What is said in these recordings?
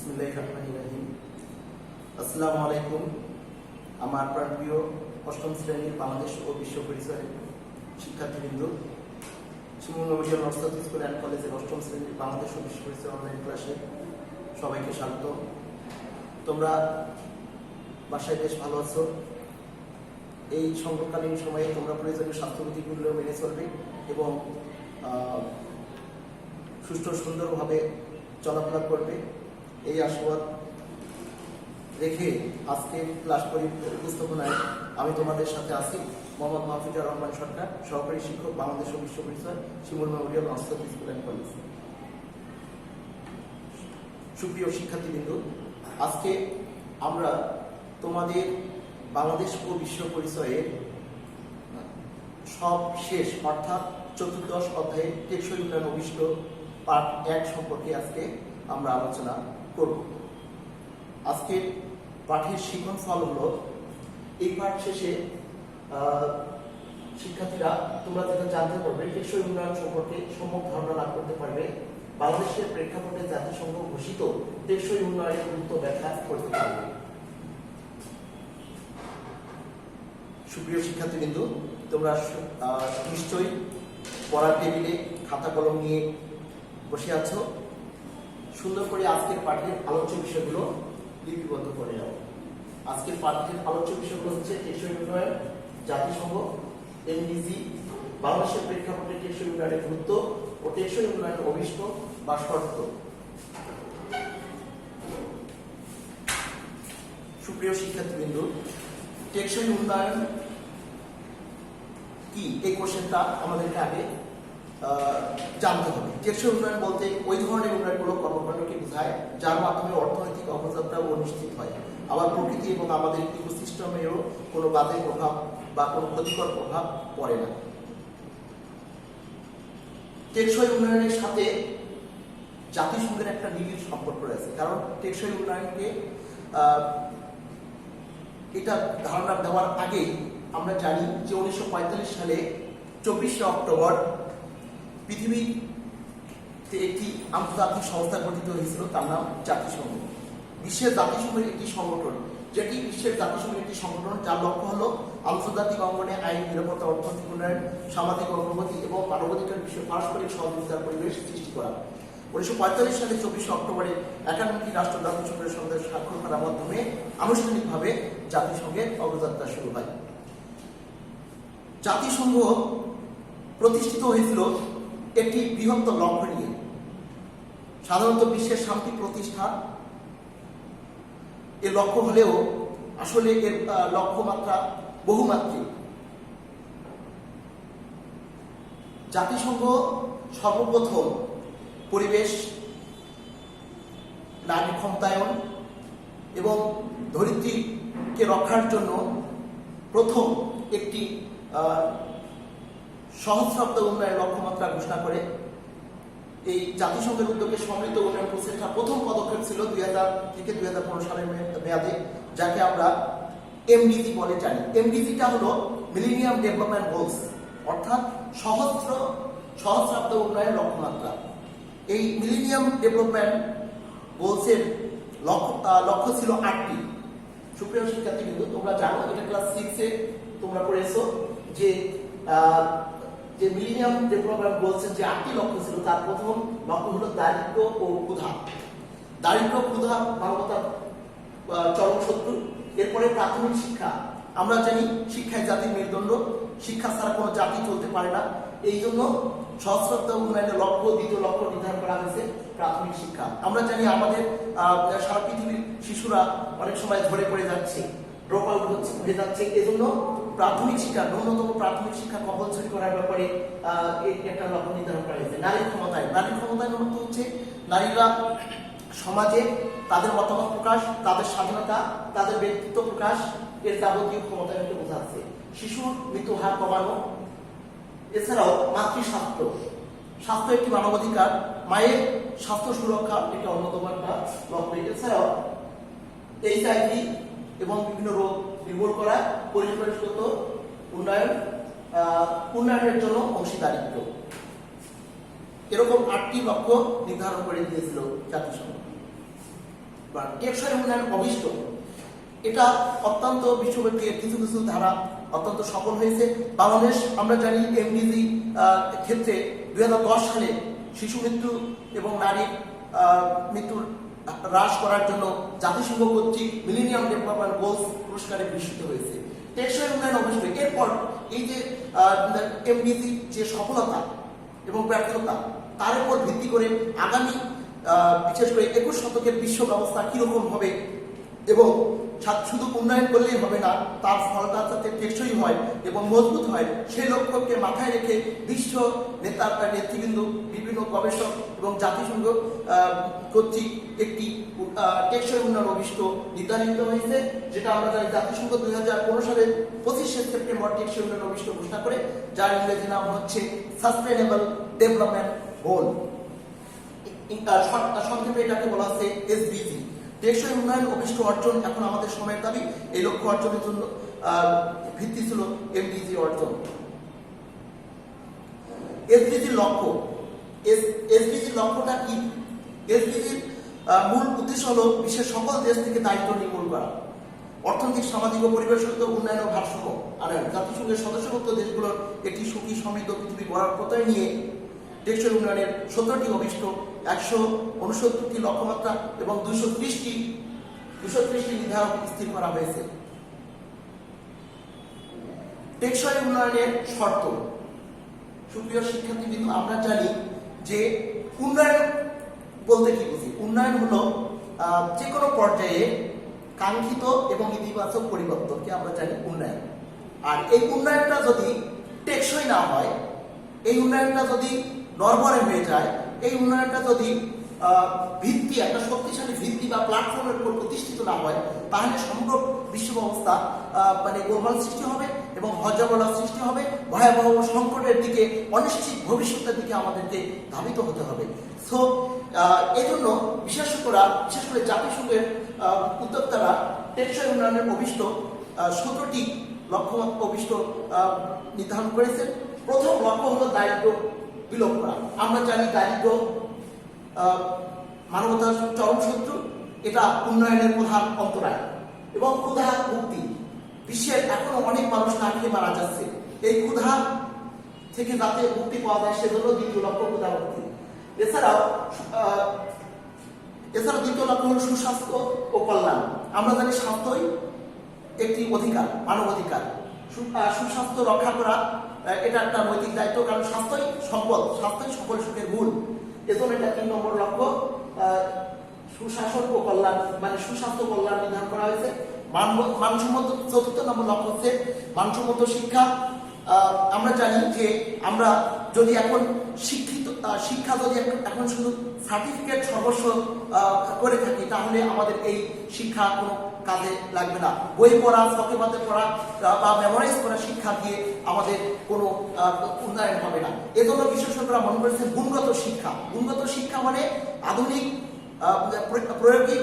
বিসমিল্লাহিররহমানিররহিম। আসসালামু আলাইকুম। আমার প্রাণপ্রিয় অষ্টম শ্রেণীর বাংলাদেশ ও বিশ্ব পরিচয়ের শিক্ষার্থীবৃন্দ, শিমুল মেমোরিয়াল নর্থ স্কুল অ্যান্ড কলেজের অষ্টম শ্রেণীর বাংলাদেশ ও বিশ্ব পরিচয় অনলাইন ক্লাসে সবাইকে স্বাগত। তোমরা বাসায় বেশ ভালো আছো। এই সংকটকালীন সময়ে তোমরা প্রয়োজনীয় স্বাস্থ্যবিধিগুলো মেনে চলবে এবং সুষ্ঠু সুন্দরভাবে চলাফেরা করবে, এই আশীর্বাদ রেখে আজকে ক্লাস উপস্থাপনায় আমি তোমাদের সাথে আছি মোহাম্মদ মাহফুজুর রহমান সরকার, সহকারী শিক্ষক, বাংলাদেশ ও বিশ্ব পরিচয়, Shimul memorial north school and college. সুপ্রিয় শিক্ষার্থীবৃন্দ, আজকে আমরা তোমাদের বাংলাদেশ ও বিশ্ব পরিচয়ের সব শেষ অর্থাৎ চতুর্দশ অধ্যায়ে টেকসই উন্নয়ন অভিষ্ট পার্ট 1 সম্পর্কে আজকে আমরা আলোচনা করব। আজকের পাঠের শিখন ফল হলো, এই পাঠ শেষে শিক্ষার্থীরা তোমরা যেটা জানতে পারবে, টেকসই উন্নয়ন সম্পর্কে সম্যক ধারণা লাভ করতে পারবে, বাংলাদেশের প্রেক্ষাপটে জাতিসংঘ ঘোষিত টেকসই উন্নয়নের গুরুত্ব ব্যাখ্যা করতে পারবে। সুপ্রিয় শিক্ষার্থীবৃন্দ, তোমরা নিশ্চয়ই পড়ার টেবিলে খাতা কলম নিয়ে বসে আছো। সুন্দর করে আজকের পাঠের আলোচ্য বিষয়গুলো লিপিবদ্ধ করে নাও। আজকের পাঠের আলোচ্য বিষয়গুলো হচ্ছে টেকসই উন্নয়ন, জাতিসংঘ, এমডিজি, বাংলাদেশের প্রেক্ষাপটে টেকসই উন্নয়নের গুরুত্ব ও টেকসই উন্নয়নের অভিষ্ট বা শর্ত। সুপ্রিয় শিক্ষার্থীবৃন্দ, টেকসই উন্নয়ন কি, এই কোশ্চেনটা আমাদেরকে আগে জানতে হবে। টেকসই উন্নয়ন বলতে ওই ধরনের উন্নয়নগুলো কর্মকাণ্ডকে বোঝায় যার মাধ্যমে অর্থনৈতিক অগ্রযাত্রা নিশ্চিত হয়, আবার প্রকৃতি এবং আমাদের ইকোসিস্টেমেরও কোনো বাধা প্রভাব বা কোনো ক্ষতিকর প্রভাব পড়ে না। টেকসই উন্নয়নের সাথে জাতিসংঘের একটা নিবিড় সম্পর্ক রয়েছে, কারণ টেকসই উন্নয়নকে এটা ধারণা দেওয়ার আগেই আমরা জানি যে 1945 সালে 24শে অক্টোবর পৃথিবীতে একটি আন্তর্জাতিক সংস্থা গঠিত হয়েছিল, তার নাম জাতিসংঘ। বিশ্বের জাতিসংঘের একটি সংগঠন, যেটি বিশ্বের জাতিসংঘের একটি সংগঠন যার লক্ষ্য হলো আন্তর্জাতিক অঙ্গনে আইন, নিরাপত্তা, অর্থনৈতিক উন্নয়ন, সামাজিক অগ্রগতি এবং মানবাধিকার বিষয়ে পারস্পরিক সহযোগিতার পরিবেশ সৃষ্টি করা। 1945 সালে 24শে অক্টোবরে 51টি রাষ্ট্র জাতিসংঘের সঙ্গে স্বাক্ষর করার মাধ্যমে আনুষ্ঠানিকভাবে জাতিসংঘের অগ্রযাত্রা শুরু হয়। জাতিসংঘ প্রতিষ্ঠিত হয়েছিল একটি বৃহত্তর লক্ষ্য নিয়ে, সাধারণত বিশ্বের শান্তি প্রতিষ্ঠা এর লক্ষ্য হলেও আসলে এর লক্ষ্যমাত্রা বহুমাত্রিক। জাতিসংঘ সর্বপ্রথম পরিবেশ, নারী ক্ষমতায়ন এবং ধরিত্রীকে রক্ষার জন্য প্রথম একটি সহস্রাব্দ উন্নয়ন লক্ষ্যমাত্রা ঘোষণা করে। এই জাতিসংঘের উদ্যোগে সমৃদ্ধ উন্নয়ন প্রচেষ্টা প্রথম পদক্ষেপ ছিল 2000 থেকে 2015 সালের মেয়াদে, যাকে আমরা এমডিজি বলে জানি। এমডিজিটা হলো মিলেনিয়াম ডেভেলপমেন্ট গোলস, অর্থাৎ সহস্রাব্দ উন্নয়ন লক্ষ্যমাত্রা। এই মিলেনিয়াম ডেভেলপমেন্ট গোলসের লক্ষ্য ছিল 8টি। সুপ্রিয় শিক্ষার্থীবৃন্দ, তোমরা জানো, এটা ক্লাস 6-এ তোমরা পড়েছো যে মিলেনিয়াম ডেভেলপমেন্ট গোলসের যে 8টি লক্ষ্য ছিল, তার প্রথম লক্ষ্য হলো দারিদ্র ও ক্ষুধা। দারিদ্র, ক্ষুধা মানবতার চরম শত্রু। এরপরে প্রাথমিক শিক্ষা, আমরা জানি শিক্ষায় জাতির মেরুদণ্ড, শিক্ষা ছাড়া কোনো জাতি চলতে পারে না। এই জন্য সহস্রাব্দ উন্নয়নের লক্ষ্য, দ্বিতীয় লক্ষ্য নির্ধারণ করা হয়েছে প্রাথমিক শিক্ষা। আমরা জানি আমাদের সারা পৃথিবীর শিশুরা অনেক সময় ঝরে পড়ে যাচ্ছে, ড্রপ আউট হয়ে যাচ্ছে। এজন্য প্রাথমিক শিক্ষা, ন্যূনতম প্রাথমিক শিক্ষা কম্পালসরি করার ব্যাপারে একটা লক্ষ্য নির্ধারণ করা হয়েছে। নারী ক্ষমতায়ন, নারী ক্ষমতায়নের অর্থ হচ্ছে নারীরা সমাজে তাদের মতামত প্রকাশ, তাদের স্বাধীনতা, তাদের ব্যক্তিত্ব প্রকাশ এর যাবতীয় ক্ষমতায়নকে বোঝাচ্ছে। শিশুর মৃত্যু হার কমানো, এছাড়াও মাতৃস্বাস্থ্য, স্বাস্থ্য একটি মানবাধিকার, মায়ের স্বাস্থ্য সুরক্ষা এটা অন্যতম একটা লক্ষ্য। এছাড়াও এইচআইভি এবং বিভিন্ন রোগ নির্মূল করা, পরিবেশগত উন্নয়নের জন্য অংশীদারিত্ব, এরকম 8টি লক্ষ্য নির্ধারণ করে দিয়েছিল জাতিসংঘ। টেকসই উন্নয়ন অভিষ্ট, এটা অত্যন্ত বিশ্বব্যাপী কিছু কিছু ধারা অত্যন্ত সফল হয়েছে। বাংলাদেশ আমরা জানি এমডিজি ক্ষেত্রে 2010 সালে শিশু মৃত্যু এবং নারী মৃত্যুর হ্রাস করার জন্য জাতিসংঘ কর্তৃক মিলেনিয়াম ডেভেলপমেন্ট গোলস পুরস্কারে ভূষিত হয়েছে। টেকসই উন্নয়ন অভিষ্ট এরপর এই যে এমডিজি যে সফলতা এবং ব্যর্থতা, তার উপর ভিত্তি করে আগামী বিশেষ করে 21 শতকের বিশ্ব ব্যবস্থা কিরকম হবে এবং শুধু উন্নয়ন করলেই হবে না, তার ফলটা যাতে টেকসই হয় এবং মজবুত হয়, সেই লক্ষ্যকে মাথায় রেখে বিশ্ব নেতৃবৃন্দ, বিভিন্ন গবেষক এবং জাতিসংঘ কর্তৃক একটি টেকসই উন্নয়ন অভিষ্ট নির্ধারিত হয়েছে, যেটা আমরা জানি জাতিসংঘ 2015 সালের 25 সেপ্টেম্বর টেকসই উন্নয়ন অভিষ্ট ঘোষণা করে, যার ইংরেজি নাম হচ্ছে সাস্টেনেবল ডেভেলপমেন্ট গোল। সংক্ষেপে এটাকে বলা হচ্ছে এসডিজি। টেকসই উন্নয়ন অভিষ্ট অর্জন এখন আমাদের সময়ের দাবি। এই লক্ষ্য অর্জনের জন্য ভিত্তি ছিল এমডিজি অর্জন। এসডিজির লক্ষ্য, এসডিজির লক্ষ্যটা কি? এসডিজির মূল উদ্দেশ্য হলো বিশ্বের সকল দেশ থেকে দারিদ্র্য নির্মূল করা, অর্থনৈতিক, সামাজিক ও পরিবেশগত উন্নয়ন ও ভারসাম্য আনেন। জাতিসংঘের সদস্যভুক্ত দেশগুলোর একটি সুখী সমৃদ্ধ পৃথিবী গড়ার প্রত্যয় নিয়ে টেকসই উন্নয়নের 17টি অভিষ্ট, 169টি লক্ষ্যমাত্রা এবং 230টি নির্ধারক স্থির করা হয়েছে। টেকসই উন্নয়নের শর্ত। সুপ্রিয় শিক্ষার্থীবৃন্দ, আমরা জানি যে উন্নয়ন বলতে কি বুঝি? উন্নয়ন হলো যে কোনো পর্যায়ে কাঙ্ক্ষিত এবং ইতিবাচক পরিবর্তনকে আমরা জানি উন্নয়ন। আর এই উন্নয়নটা যদি টেকসই না হয়, এই উন্নয়নটা যদি নড়বড়ে হয়ে যায়, এই উন্নয়নটা যদি ভিত্তি, একটা শক্তিশালী ভিত্তি বা প্ল্যাটফর্মের উপর প্রতিষ্ঠিত না হয়, তাহলে সমগ্র বিশ্ব ব্যবস্থা মানে গোলমাল সৃষ্টি হবে এবং হজবলা সৃষ্টি হবে, ভয়াবহ সংকটের দিকে, অনিশ্চিত ভবিষ্যতের দিকে আমাদেরকে ধাবিত হতে হবে। সো এই জন্য বিশেষজ্ঞরা, বিশেষ করে জাতিসংঘের উদ্যোক্তারা টেকসই উন্নয়নের অভিষ্ট 17টি লক্ষ্যমাত্রা অভিষ্ট নির্ধারণ করেছেন। প্রথম লক্ষ্য হলো দারিদ্র্য বিলোপ করা। আমরা জানি দারিদ্র্য মানবতার চরম শত্রু, এটা উন্নয়নের প্রধান অন্তরায়। এবং ক্ষুধা মুক্তি। বিশ্বের এখনো অনেক মানুষ না খেয়ে মারা যাচ্ছে, এই ক্ষুধা থেকে যাতে মুক্তি পাওয়া যায় সেজন্য দ্বিতীয় লক্ষ্য ক্ষুধা মুক্তি। এছাড়াও দ্বিতীয় লক্ষ্য হল সুস্বাস্থ্য ও কল্যাণ। আমরা জানি স্বাস্থ্যই একটি অধিকার, মানব অধিকার। সুস্বাস্থ্য রক্ষা করা এটা একটা নৈতিক দায়িত্ব, কারণ স্বাস্থ্যই সম্পদ, স্বাস্থ্যই সকল সুখের মূল। এজন্য এটা 3 নম্বর লক্ষ্য, সুশাসন ও কল্যাণ, মানে সুস্বাস্থ্য কল্যাণ নির্ধারণ করা হয়েছে। মানসম্মত 4র্থ নম্বর লক্ষ্য হচ্ছে মানসম্মত শিক্ষা। আমরা জানি যে আমরা যদি এখন শিক্ষা যদি এখন শুধু সার্টিফিকেট সর্বস্ব করে থাকি, তাহলে আমাদের এই শিক্ষা কোনো কাজে লাগবে না। বই পড়া, ফকেবাতে পড়া বা মেমোরাইজ করা শিক্ষা দিয়ে আমাদের কোনো উন্নয়ন হবে না। এজন্য বিশেষজ্ঞরা মনে করেছেন গুণগত শিক্ষা। গুণগত শিক্ষা মানে আধুনিক, প্রায়োগিক,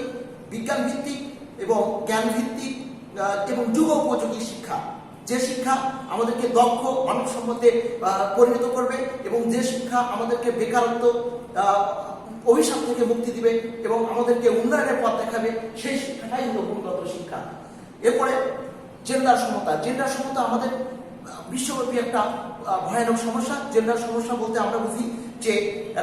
বিজ্ঞান ভিত্তিক এবং জ্ঞান ভিত্তিক এবং যুগ উপযোগী শিক্ষা। যে শিক্ষা আমাদেরকে দক্ষ মানব সম্পদে পরিণত করবে এবং যে শিক্ষা আমাদেরকে বেকারত্ব অভিশাপ থেকে মুক্তি দিবে এবং আমাদেরকে উন্নয়নের পথ দেখাবে, সেই শিক্ষাটাই হলো গুণগত শিক্ষা। এরপরে জেন্ডার সমতা। জেন্ডার সমতা আমাদের বিশ্বব্যাপী একটা ভয়ানক সমস্যা। জেন্ডার সমস্যা বলতে আমরা বুঝি যে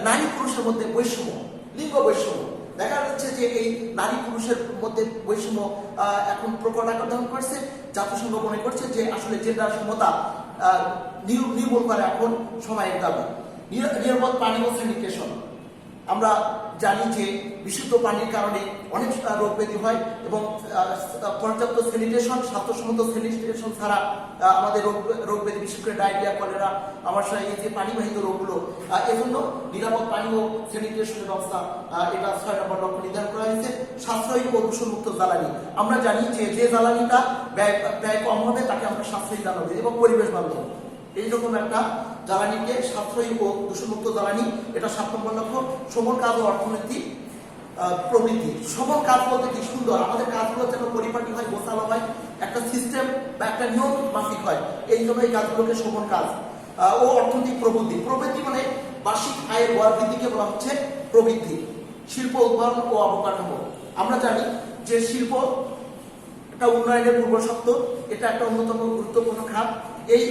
নারী পুরুষের মধ্যে বৈষম্য, লিঙ্গ বৈষম্য। দেখা যাচ্ছে যে এই নারী পুরুষের মধ্যে বৈষম্য এখন প্রকট আকার ধারণ করছে। জাতিসংঘ মনে করছে যে আসলে জেন্ডার সমতা নির্মূল করা এখন সময়ের দাবি। নিরাপদ পানি ও স্যানিটেশন। আমরা জানি যে বিশুদ্ধ পানির কারণে অনেক রোগ ব্যাধি হয় এবং পর্যাপ্ত স্যানিটেশন, স্বাস্থ্যসম্মত স্যানিটেশন ছাড়া আমাদের রোগ ব্যাধি, বিশেষ করে ডায়রিয়া, কলেরা, আমাশয়, এই যে পানিবাহিত রোগগুলো, এজন্য নিরাপদ পানি ও স্যানিটেশনের ব্যবস্থা, এটা 6 নম্বর লক্ষ্য নির্ধারণ করা হয়েছে। সাশ্রয়ী ও দূষণমুক্ত জ্বালানি। আমরা জানি যে জ্বালানিটা ব্যয় কম হবে তাকে আমরা সাশ্রয়ী জ্বালানি এবং পরিবেশ বান্ধব, এইরকম একটা জ্বালানিকে সাশ্রয়ী ও দূষণমুক্ত জ্বালানি, এটা 7 নম্বর লক্ষ্য। শ্রমণ কাজ ও অর্থনৈতিক প্রবৃদ্ধি। শ্রমণ কাজ বলতে কি সুন্দর, আমাদের কাজগুলো যেন পরিপাটি হয়, গোছালো হয়, একটা সিস্টেম বা একটা নিয়ম মাফিক হয়, এই জন্য এই কাজগুলোকে শ্রমণ কাজ। ও অর্থনৈতিক প্রবৃদ্ধি। প্রবৃদ্ধি মানে বার্ষিক আয়ের গড় বৃদ্ধিকে বলা হচ্ছে প্রবৃদ্ধি। শিল্প উৎপাদন ও অবকাঠামো। আমরা জানি যে শিল্প একটা উন্নয়নের পূর্বশর্ত, এটা একটা অন্যতম গুরুত্বপূর্ণ খাত। এই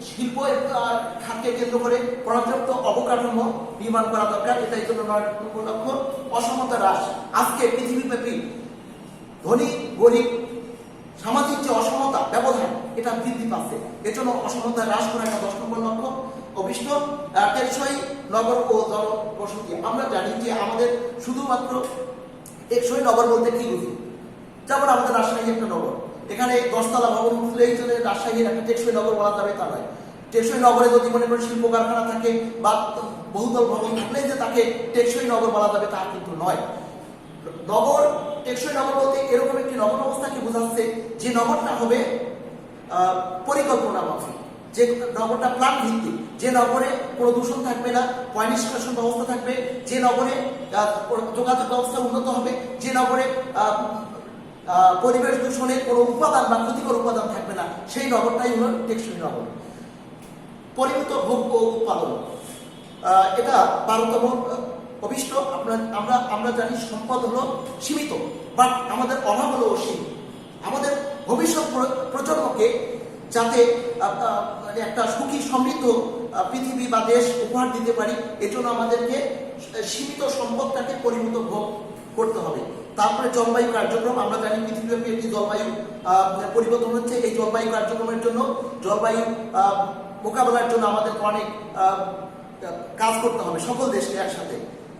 শিল্প খাতকে কেন্দ্র করে পর্যাপ্ত অবকাঠামো নির্মাণ করা দরকার। এটাই জন্য 9 নম্বর লক্ষ্য অসমতা হ্রাস। আজকে পৃথিবীব্যাপী ধনী গরিব সামাজিক যে অসমতা ব্যবধান এটা বৃদ্ধি পাচ্ছে, এজন্য অসমতা হ্রাস করা একটা 10 নম্বর লক্ষ্য। অভিষ্ট টেকসই নগর ও জনবসতি। আমরা জানি যে আমাদের শুধুমাত্র টেকসই নগর বলতে কি বুঝি, যেমন আমাদের রাজশাহী একটা নগর, এখানে 10 তলা ভবন উঠলেই যে রাজশাহীর একটা টেকসই নগর বলা যাবে তা নয়। টেকসই নগরে যদি মনে করেন শিল্প কারখানা থাকে বা বহুতল ভবন থাকলেই যে তাকে টেকসই নগর বলা যাবে তা কিন্তু নয়। নগর টেকসই নগর বলতে এরকম একটি নগর অবস্থাকে বোঝাচ্ছে যে নগরটা হবে পরিকল্পনা মাফিক, যে নগরটা প্ল্যান ভিত্তিক, যে নগরে কোনো দূষণ থাকবে না, পয় নিষ্কাশন ব্যবস্থা থাকবে, যে নগরে যোগাযোগ ব্যবস্থা উন্নত হবে, যে নগরে পরিবেশ দূষণের কোনো উপাদান বা ক্ষতিকর উপাদান থাকবে না, সেই নগরটাই হলো টেকসই নগর। পরিমিত ভোগ ও উৎপাদন, এটা 12তম অভিষ্ট। আমরা জানি সম্পদ হলো সীমিত, বাট আমাদের অভাব হলো অসীম। আমাদের ভবিষ্যৎ প্রজন্মকে যাতে একটা সুখী সমৃদ্ধ পৃথিবী বা দেশ উপহার দিতে পারি, এজন্য আমাদেরকে সীমিত সম্পদটাকে পরিমিত ভোগ করতে হবে। তারপরে জলবায়ু কার্যক্রম, আমরা জানি পৃথিবীব্যাপী একটি জলবায়ু পরিবর্তন হচ্ছে। এই জলবায়ু কার্যক্রমের জন্য, জলবায়ু মোকাবেলার জন্য আমাদের অনেক কাজ করতে হবে সকল দেশকে একসাথে।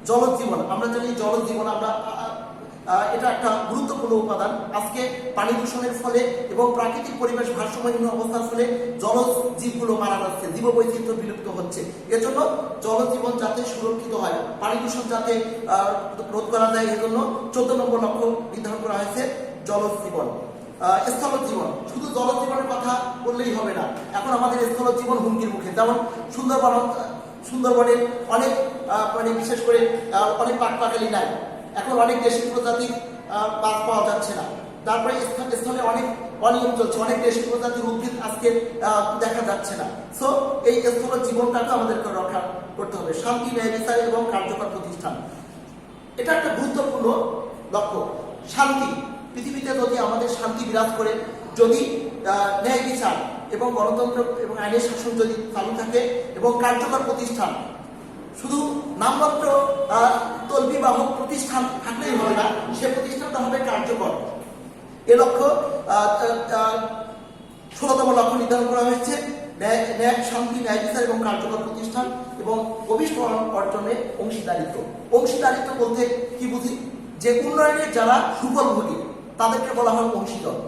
জলজীবন, আমরা জানি জলজীবন এটা একটা গুরুত্বপূর্ণ উপাদান। আজকে পানি দূষণের ফলে এবং প্রাকৃতিক পরিবেশ ভারসাম্যহীন অবস্থার ফলে জলজ জীবগুলো মারা যাচ্ছে, জীববৈচিত্র্য বিলুপ্ত হচ্ছে। এজন্য জলজীবন যাতে সুরক্ষিত হয়, পানি দূষণ যাতে রোধ করা যায়, এজন্য 14 নম্বর লক্ষ্য নির্ধারণ করা হয়েছে জলজ জীবন। স্থল জীবন, শুধু জলজীবনের কথা বললেই হবে না, এখন আমাদের স্থল জীবন হুমকির মুখে। যেমন সুন্দরবনের অনেক বিশেষ করে অনেক পাখপাখালি নাই, এখন অনেক দেশি প্রজাতির মাছ পাওয়া যাচ্ছে না। তারপরে স্থলে অনেক অনিয়ম চলছে, অনেক দেশি প্রজাতির উদ্ভিদ আজকে দেখা যাচ্ছে না। সো এই স্থল জীবনটাকে আমাদেরকে রক্ষা করতে হবে। শান্তি, ন্যায় বিচার এবং কার্যকর প্রতিষ্ঠান, এটা একটা গুরুত্বপূর্ণ লক্ষ্য। শান্তি, পৃথিবীতে যদি আমাদের শান্তি বিরাজ করে, যদি ন্যায় বিচার এবং গণতন্ত্র এবং আইনের শাসন যদি চালু থাকে এবং কার্যকর প্রতিষ্ঠান, শুধু নামমাত্র তলবিবাহক প্রতিষ্ঠান থাকলেই হবে না, সে প্রতিষ্ঠানটা হবে কার্যকর। এ লক্ষ্য 16তম লক্ষ্য নির্ধারণ করা হয়েছে। শান্তি, ন্যায় বিচার এবং কার্যকর প্রতিষ্ঠান এবং অভিষ্ট অর্জনে অংশীদারিত্ব। অংশীদারিত্ব বলতে কি বুঝি, যে উন্নয়নের যারা সুফলভোগী তাদেরকে বলা হয় অংশীদার।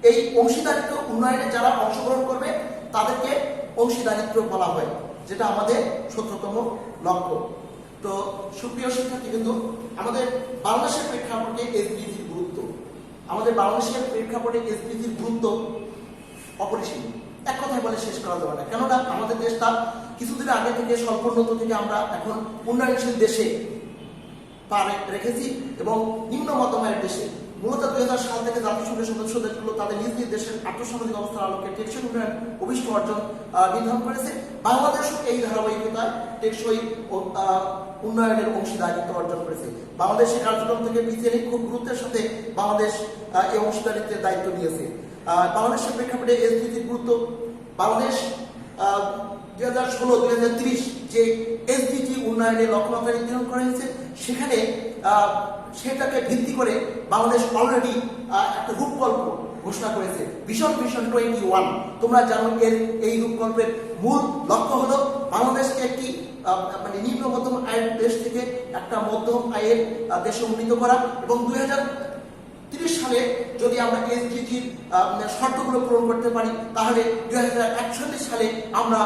এই অংশীদারিত্ব উন্নয়নে যারা অংশগ্রহণ করবে তাদেরকে অংশীদারিত্ব বলা হয়, যেটা আমাদের 17তম লক্ষ্য। তো সুপ্রিয় শিক্ষার্থী, কিন্তু আমাদের বাংলাদেশের প্রেক্ষাপটে এসডিজির গুরুত্ব, আমাদের বাংলাদেশের প্রেক্ষাপটে এসডিজির গুরুত্ব অপরিসীম, এক কথায় বলে শেষ করা যাবে না। কেননা আমাদের দেশটা কিছুদিন আগে থেকে স্বল্পোন্নত থেকে আমরা এখন উন্নয়নশীল দেশে পা রেখেছি এবং নিম্ন মধ্যমায়ের দেশে। মূলত 2000 সাল থেকে জাতিসংঘের সদস্য দেশগুলো তাদের নিজ নিজ দেশের আর্থসামাজিক অবস্থার আলোকে টেকসই উন্নয়ন অভিষ্ট অর্জন নির্ধারণ করেছে। বাংলাদেশও এই ধারাবাহিকতায় টেকসই উন্নয়নের অংশীদারিত্ব অর্জন করেছে। বাংলাদেশের কার্যক্রম থেকে পিছিয়ে খুব গুরুত্বের সাথে বাংলাদেশ এই অংশীদারিত্বের দায়িত্ব নিয়েছে। বাংলাদেশের প্রেক্ষাপটে এসডিজির গুরুত্ব, বাংলাদেশ 2016-2030 যে এসডিজি উন্নয়নের লক্ষ্যমাত্রা নির্ধারণ করা হয়েছে, সেখানে সেটাকে ভিত্তি করে বাংলাদেশ অলরেডি একটা রূপকল্প ঘোষণা করেছে, ভিশন 21। তোমরা জানো এই রূপকল্পের মূল লক্ষ্য হলো বাংলাদেশকে একটি নিম্ন মধ্যম আয়ের দেশ থেকে একটা মধ্যম আয়ের দেশে উন্নীত করা এবং 2030 সালে যদি আমরা এসডিজির শর্তগুলো পূরণ করতে পারি, তাহলে 2041 সালে আমরা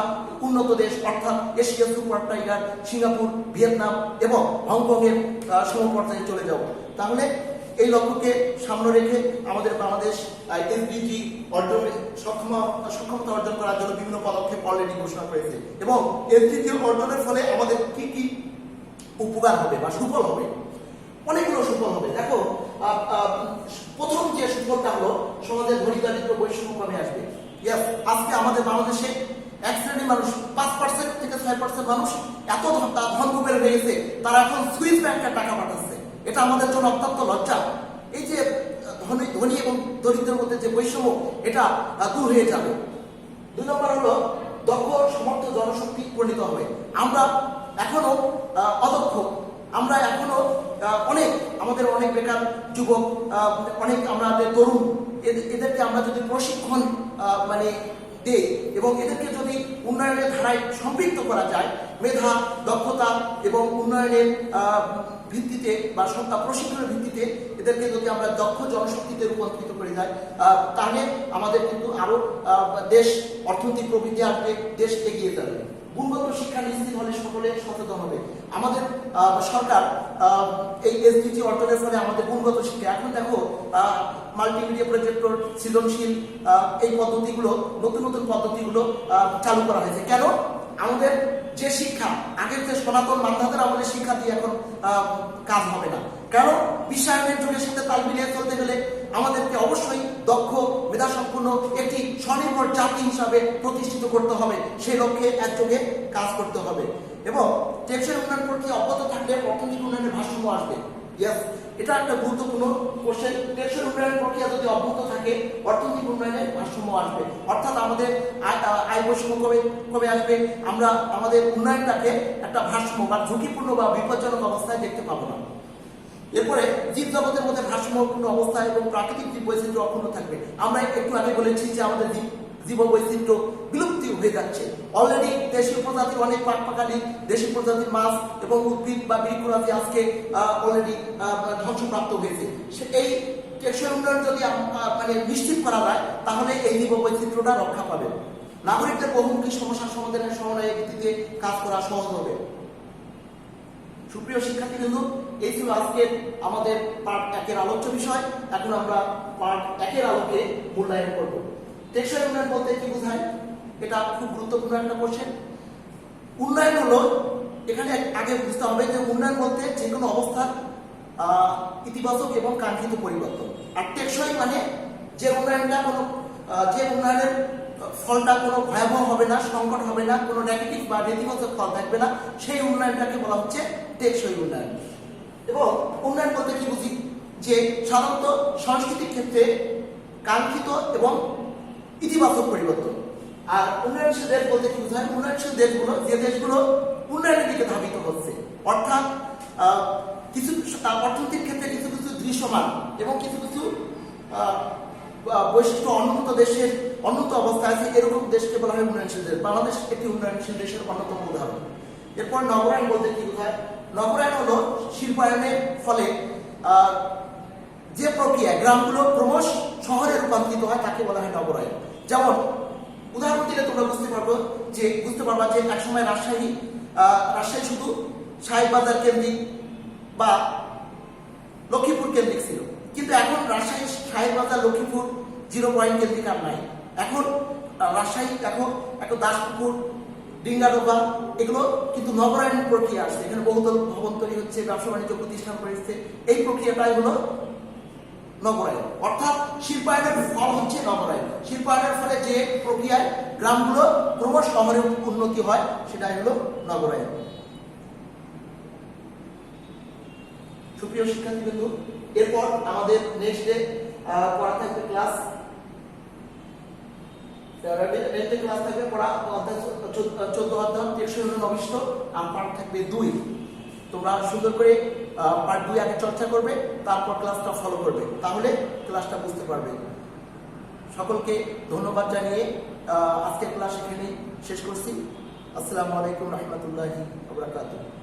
উন্নত দেশ অর্থাৎ Asia super tiger, Singapore, Vietnam এবং হংকংয়ের সমপর্যায়ে চলে যাব। তাহলে এই লক্ষ্যকে সামনে রেখে আমাদের বাংলাদেশ এসডিজি অর্জনের সক্ষমতা অর্জন করার জন্য বিভিন্ন পদক্ষেপ অলরেডি ঘোষণা করেছে এবং এসডিজি অর্জনের ফলে আমাদের কি কি উপকার হবে বা সুফল হবে, অনেকগুলো সুফল হবে। দেখো, প্রথম যে সুফলটা হলো সমাজের ধনী দারিদ্র বৈষম্য কমে আসবে। আজকে আমাদের বাংলাদেশে এক শ্রেণীর মানুষ 5% থেকে 6% মানুষ এত ধনকুবের হয়ে গেছে, তারা এখন সুইস ব্যাংকের টাকা পাঠাচ্ছে। এটা আমাদের জন্য অত্যন্ত লজ্জা। এই যে ধনী এবং দরিদ্রের মধ্যে যে বৈষম্য, এটা দূর হয়ে যাবে। 2 নম্বর হলো দক্ষ সমর্থ জনশক্তি পরিণত হবে। আমরা এখনো অদক্ষ, আমরা এখনো আমাদের অনেক বেকার যুবক, অনেক আমাদের তরুণ, এদেরকে আমরা যদি প্রশিক্ষণ দেই এবং এদেরকে যদি উন্নয়নের ধারায় সম্পৃক্ত করা যায়, মেধা, দক্ষতা এবং উন্নয়নের ভিত্তিতে বা প্রশিক্ষণের ভিত্তিতে এদেরকে যদি আমরা দক্ষ জনশক্তিতে রূপান্তরিত করে যাই, তাহলে আমাদের কিন্তু আরো দেশ অর্থনৈতিক প্রবৃদ্ধি আসবে, দেশ এগিয়ে যাবে। গুণগত শিক্ষা নিশ্চিত হলে সকলে সচেতন হবে। আমাদের সরকার এই এসডিজি অর্জনের ফলে আমাদের গুণগত শিক্ষা, এখন দেখো মাল্টিমিডিয়া প্রজেক্টর, সৃজনশীল এই পদ্ধতিগুলো, নতুন নতুন পদ্ধতিগুলো চালু করা হয়েছে। কেন? আমাদের যে শিক্ষা, আগের যে সনাতন মান্ধাতার আমাদের শিক্ষা দিয়ে এখন কাজ হবে না। কেন? বিশ্বায়নের যুগের সাথে তাল মিলিয়ে চলতে গেলে আমাদেরকে অবশ্যই দক্ষ, মেধাসম্পন্ন একটি স্বনির্ভর জাতি হিসাবে প্রতিষ্ঠিত করতে হবে। সেই লক্ষ্যে একযোগে কাজ করতে হবে এবং টেকসই উন্নয়ন প্রক্রিয়া অব্যাহত থাকলে অর্থনৈতিক উন্নয়নের ভারসাম্য আসবে। এটা একটা গুরুত্বপূর্ণ কোশ্চেন। টেকসই উন্নয়ন প্রক্রিয়া যদি অব্যাহত থাকে, অর্থনৈতিক উন্নয়নের ভারসাম্য আসবে, অর্থাৎ আমাদের আয় বৈষম্য কমে আসবে। আমরা আমাদের উন্নয়নটাকে একটা ভারসাম্য বা ঝুঁকিপূর্ণ বা বিপজ্জনক অবস্থায় দেখতে পাবো না। এরপরে জীব জগতের মধ্যে ভারসাম্যপূর্ণ অবস্থা এবং প্রাকৃতিক জীব বৈচিত্র্য অক্ষুণ্ণ থাকবে। আমরা একটু আগে বলেছি যে আমাদের জীব বৈচিত্র্য বিলুপ্তি হয়ে যাচ্ছে। অলরেডি দেশীয় প্রজাতির অনেক পাখপাখালি, দেশীয় প্রজাতির মাছ এবং উদ্ভিদ বা বৃক্ষরাজি আজকে অলরেডি ধ্বংসপ্রাপ্ত হয়েছে। এই টেকসই উন্নয়ন যদি নিশ্চিত করা যায়, তাহলে এই জীব বৈচিত্র্যটা রক্ষা পাবে। নাগরিকদের বহুমুখী সমস্যার সমাধানের সমন্বয়ের ভিত্তিতে কাজ করা সহজ হবে। সুপ্রিয় শিক্ষার্থীবৃন্দ, এই ছিল আজকের আমাদের পার্ট 1-এর আলোচ্য বিষয়। এখন আমরা পার্ট 1-এর আলোকে মূল্যায়ন করব। টেকসই উন্নয়ন বলতে কি বোঝায়? এটা খুব গুরুত্বপূর্ণ একটা কোশ্চেন। উন্নয়ন হলো, এখানে আগে বুঝতে হবে যে উন্নয়ন বলতে যে কোনো অবস্থার ইতিবাচক এবং কাঙ্ক্ষিত পরিবর্তন। আর টেকসই মানে যে উন্নয়নের ফলটা কোনো ভয়াবহ হবে না, সংকট হবে না, কোনো নেগেটিভ বা নেতিবাচক ফল থাকবে না, সেই উন্নয়নটাকে বলা হচ্ছে টেকসই উন্নয়ন। এবং উন্নয়ন বলতে কি বুঝি? যে সাধারণত সাংস্কৃতিক ক্ষেত্রে কাঙ্ক্ষিত এবং ইতিবাচক পরিবর্তন। আর উন্নয়নশীল দেশ বলতে কি বোঝায়? উন্নয়নশীল দেশগুলো যে দেশগুলো উন্নয়নের দিকে ধাবিত হচ্ছে, অর্থাৎ কিছু অর্থনৈতিক ক্ষেত্রে কিছু কিছু দৃশ্যমান এবং কিছু কিছু বৈশিষ্ট্য উন্নত অবস্থায় আছে, এরকম দেশকে বলা হয় উন্নয়নশীল দেশ। বাংলাদেশ একটি উন্নয়নশীল দেশের অন্যতম উদাহরণ। এরপর নগরায়ন বলতে কি বোঝায়? নগরায়ন হলো শিল্পায়নের ফলে যে প্রক্রিয়া গ্রামগুলো ক্রমশ শহরে রূপান্তরিত হয়, তাকে বলা হয় নগরায়ন। যেমন উদাহরণ দিলে তোমরা বুঝতে পারবা যে একসময় রাজশাহী শুধু সাহেববাজার কেন্দ্রিক বা লক্ষ্মীপুর কেন্দ্রিক ছিল, কিন্তু এখন রাজশাহী, সাহেববাজার, লক্ষ্মীপুর 0 পয়েন্ট কেন্দ্রিক আর নাই। এখন রাজশাহী এখন দাসপুকুর, ডিঙ্গাডোবা, এগুলো কিন্তু নগরায়ন প্রক্রিয়া আসছে। এখানে বহুতল ভবন তৈরি হচ্ছে, ব্যবসা বাণিজ্য প্রতিষ্ঠান করেছে। এই প্রক্রিয়াটাই হলো নগরায়ন, অর্থাৎ শিল্পায়নের ফল হচ্ছে নগরায়ন। শিল্পায়নের ফলে যে প্রক্রিয়ায় গ্রামগুলো ক্রমশ শহরে উন্নতি হয়, সেটাই হলো নগরায়ন। সুপ্রিয় শিক্ষার্থীবৃন্দ, এরপর আমাদের নেক্সট ডে পড়া থাকবে ক্লাস থাকবে পড়া 14 অধ্যায় টেকসই উন্নয়ন অভিষ্ট, আর পার্ট থাকবে 2। তোমরা সুন্দর করে পার্ট 2 আগে চর্চা করবে, তারপর ক্লাসটা ফলো করবে, তাহলে ক্লাসটা বুঝতে পারবে। সকলকে ধন্যবাদ জানিয়ে আজকের ক্লাস এখানেই শেষ করছি। আসসালামু আলাইকুম রহমতুল্লাহি ওয়া বারাকাতুহু।